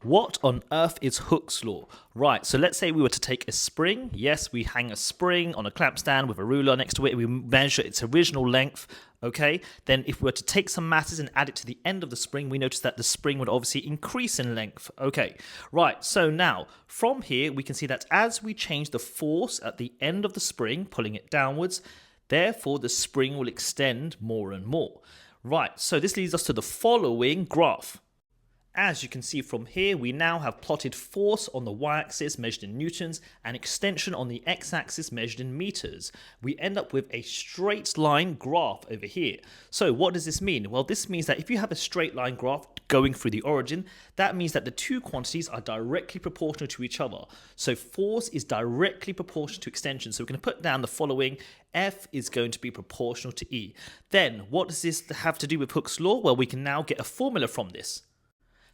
What on earth is Hooke's law? Right, so let's say we were to take a spring. Yes, we hang a spring on a clamp stand with a ruler next to it. We measure its original length, okay? Then if we were to take some masses and add it to the end of the spring, we notice that the spring would obviously increase in length. Okay, right, so now from here, we can see that as we change the force at the end of the spring, pulling it downwards, therefore the spring will extend more and more. Right, so this leads us to the following graph. As you can see from here, we now have plotted force on the y-axis measured in newtons and extension on the x-axis measured in meters. We end up with a straight line graph over here. So what does this mean? Well, this means that if you have a straight line graph going through the origin, that means that the two quantities are directly proportional to each other. So force is directly proportional to extension. So we're going to put down the following: F is going to be proportional to E. Then what does this have to do with Hooke's law? Well, we can now get a formula from this.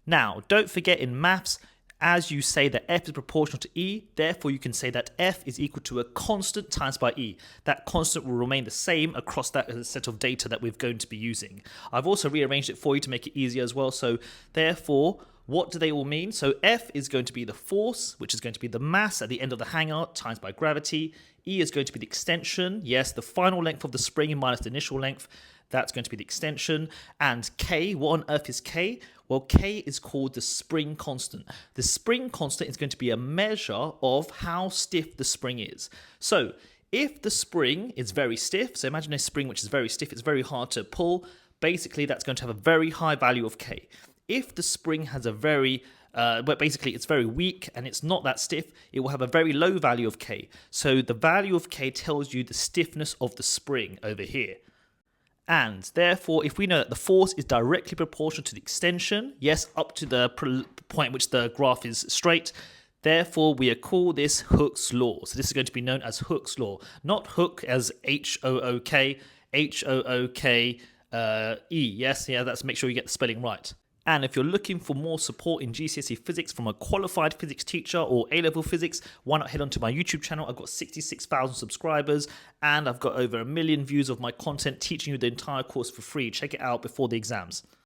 Now, don't forget in maths, as you say that F is proportional to E, therefore you can say that F is equal to a constant times by E. That constant will remain the same across that set of data that we're going to be using. I've also rearranged it for you to make it easier as well. So therefore, what do they all mean? So F is going to be the force, which is going to be the mass at the end of the hangout times by gravity. E is going to be the extension, yes, the final length of the spring minus the initial length. That's going to be the extension. And K, what on earth is K? Well, K is called the spring constant. The spring constant is going to be a measure of how stiff the spring is. So if the spring is very stiff, so imagine a spring which is very stiff, it's very hard to pull, basically that's going to have a very high value of K. If the spring has a but basically it's very weak and it's not that stiff, it will have a very low value of K. So the value of K tells you the stiffness of the spring over here. And therefore, if we know that the force is directly proportional to the extension, yes, up to the point which the graph is straight, therefore we call this Hooke's law. So this is going to be known as Hooke's law, not Hooke as H-O-O-K, H-O-O-K-E, yes, yeah, that's make sure you get the spelling right. And if you're looking for more support in GCSE physics from a qualified physics teacher or A-level physics, why not head onto my YouTube channel? I've got 66,000 subscribers and I've got over 1 million views of my content teaching you the entire course for free. Check it out before the exams.